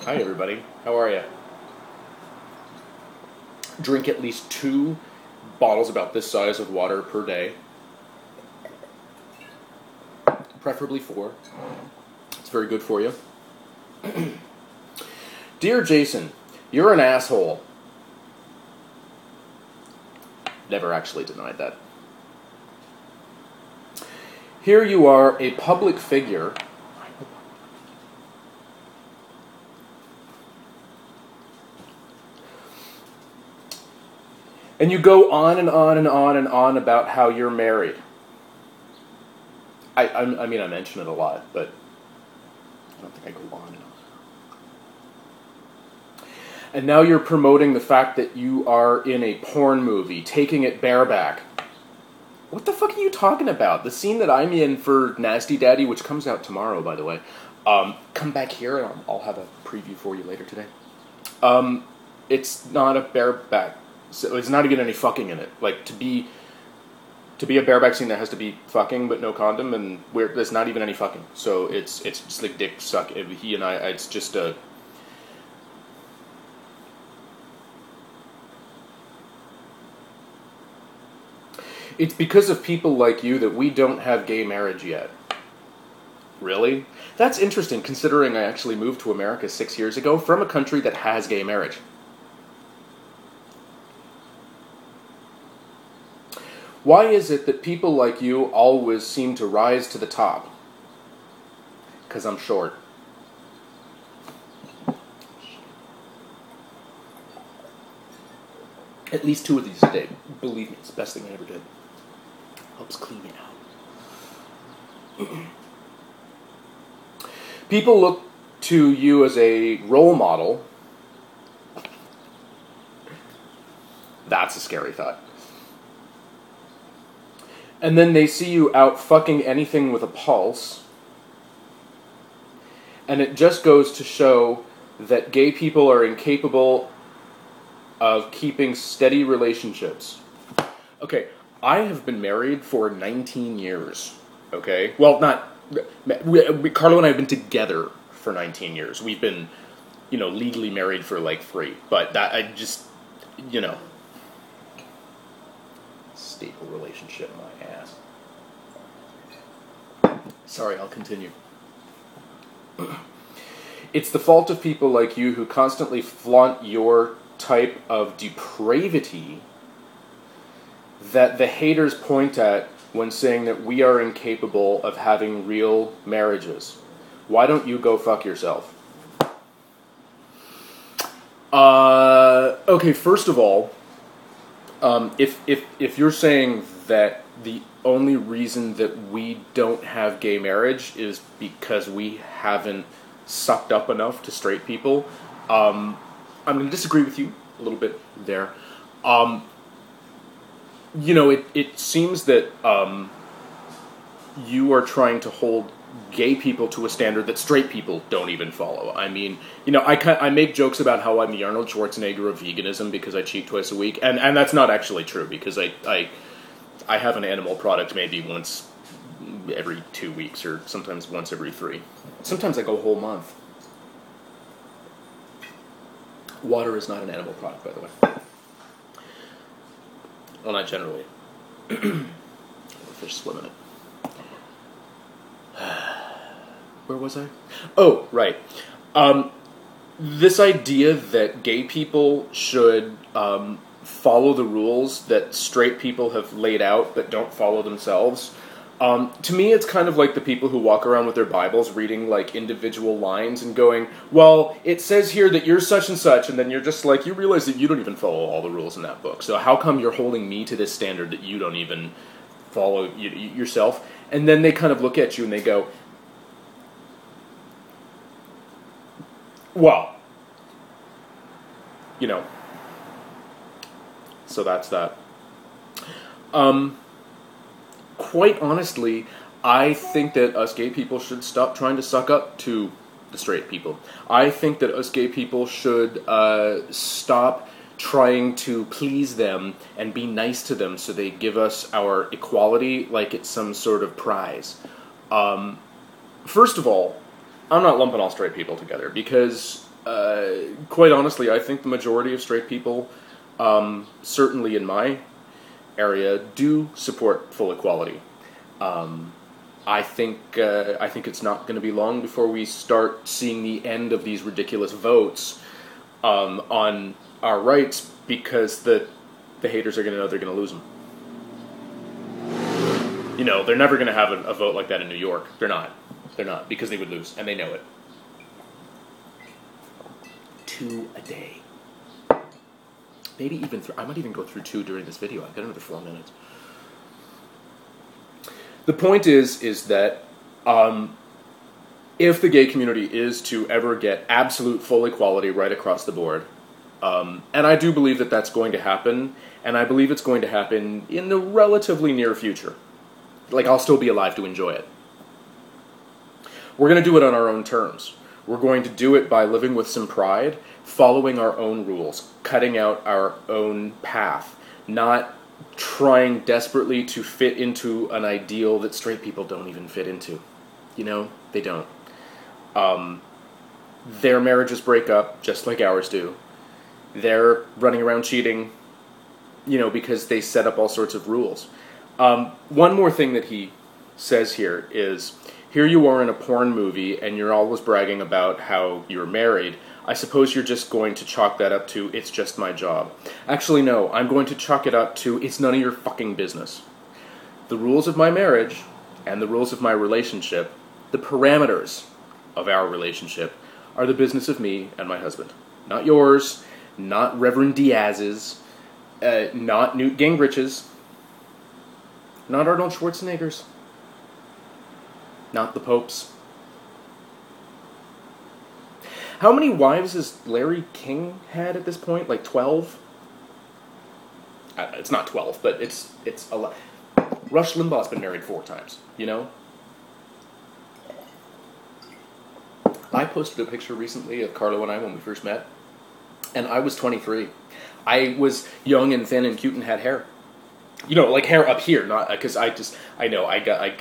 Hi everybody, how are you? Drink at least 2 bottles about this size of water per day. Preferably 4. It's very good for you. Dear Jason, you're an asshole. Never actually denied that. Here you are, a public figure. And you go on and on and on and on about how you're married. I mean, I mention it a lot, but I don't think I go on and on. And now you're promoting the fact that you are in a porn movie, taking it bareback. What the fuck are you talking about? The scene that I'm in for Nasty Daddy, which comes out tomorrow, by the way. Come back here and I'll have a preview for you later today. It's not a bareback. So it's not even any fucking in it. Like, to be a bareback scene, there has to be fucking, but no condom, and there's not even any fucking. So it's just like dick suck. He and I, it's just a. It's because of people like you that we don't have gay marriage yet. Really? That's interesting, considering I actually moved to America 6 years ago from a country that has gay marriage. Why is it that people like you always seem to rise to the top? Because I'm short. At least 2 of these a day. Believe me, it's the best thing I ever did. Helps clean me out. People look to you as a role model. That's a scary thought. And then they see you out fucking anything with a pulse. And it just goes to show that gay people are incapable of keeping steady relationships. Okay, I have been married for 19 years. Okay? Well, Carlo and I have been together for 19 years. We've been, legally married for like 3. But that, stable relationship, my ass. Sorry, I'll continue. It's the fault of people like you who constantly flaunt your type of depravity that the haters point at when saying that we are incapable of having real marriages. Why don't you go fuck yourself? Okay, first of all, if you're saying that the only reason that we don't have gay marriage is because we haven't sucked up enough to straight people, I'm going to disagree with you a little bit there. It seems that you are trying to hold gay people to a standard that straight people don't even follow. I mean, I make jokes about how I'm the Arnold Schwarzenegger of veganism because I cheat twice a week, and that's not actually true because I have an animal product maybe once every 2 weeks or sometimes once every 3. Sometimes I go a whole month. Water is not an animal product, by the way. Well, not generally. The fish swim in it. Where was I? Oh, right. This idea that gay people should follow the rules that straight people have laid out but don't follow themselves. To me, it's kind of like the people who walk around with their Bibles reading like individual lines and going, well, it says here that you're such and such, and then you're just like, you realize that you don't even follow all the rules in that book. So how come you're holding me to this standard that you don't even follow yourself? And then they kind of look at you and they go, well, so that's that. Quite honestly, I think that us gay people should stop trying to suck up to the straight people. I think that us gay people should stop trying to please them and be nice to them so they give us our equality like it's some sort of prize. First of all, I'm not lumping all straight people together because quite honestly, I think the majority of straight people, certainly in my area, do support full equality. I think it's not going to be long before we start seeing the end of these ridiculous votes on our rights, because the haters are going to know they're going to lose them. You know, they're never going to have a vote like that in New York. They're not, because they would lose, and they know it. 2 a day. Maybe even I might even go through 2 during this video. I've got another 4 minutes. The point is that if the gay community is to ever get absolute full equality right across the board, and I do believe that that's going to happen, and I believe it's going to happen in the relatively near future. Like, I'll still be alive to enjoy it. We're going to do it on our own terms. We're going to do it by living with some pride, following our own rules, cutting out our own path, not trying desperately to fit into an ideal that straight people don't even fit into. You know, they don't. Their marriages break up just like ours do. They're running around cheating, you know, because they set up all sorts of rules. One more thing that he says here is, here you are in a porn movie and you're always bragging about how you're married. I suppose you're just going to chalk that up to, it's just my job. Actually, no, I'm going to chalk it up to, it's none of your fucking business. The rules of my marriage and the rules of my relationship, the parameters of our relationship, are the business of me and my husband. Not yours, not Reverend Diaz's, not Newt Gingrich's, not Arnold Schwarzenegger's, not the Pope's. How many wives has Larry King had at this point? Like 12? It's not 12, but it's a lot. Rush Limbaugh's been married 4 times, you know? I posted a picture recently of Carlo and I when we first met, and I was 23. I was young and thin and cute and had hair. You know, like hair up here, not because I got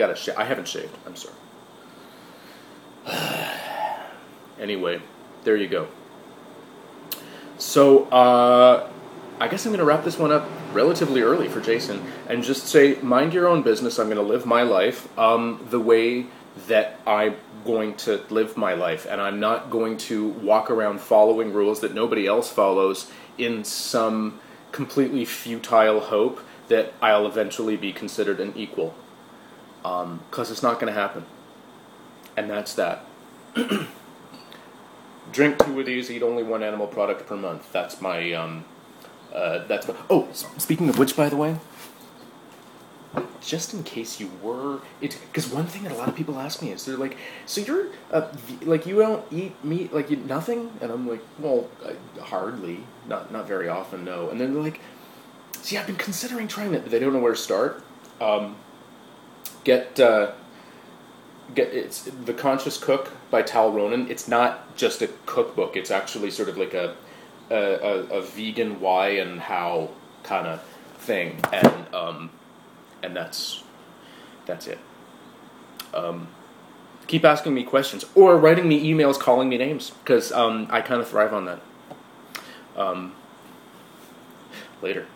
a shave. I haven't shaved. I'm sorry. Anyway, there you go. So, I guess I'm going to wrap this one up relatively early for Jason and just say, mind your own business. I'm going to live my life the way that I'm going to live my life, and I'm not going to walk around following rules that nobody else follows in some completely futile hope that I'll eventually be considered an equal. Because it's not going to happen. And that's that. Drink 2 of these, eat only 1 animal product per month. That's my, oh, speaking of which, by the way, just in case you were, because one thing that a lot of people ask me is, they're like, so you're, like, you don't eat meat, like, nothing? And I'm like, well, hardly, not very often, no. And then they're like, see, I've been considering trying it, but they don't know where to start. It's The Conscious Cook by Tal Ronan. It's not just a cookbook. It's actually sort of like a vegan why and how kind of thing, and that's it. Keep asking me questions or writing me emails, calling me names, because I kind of thrive on that. Later.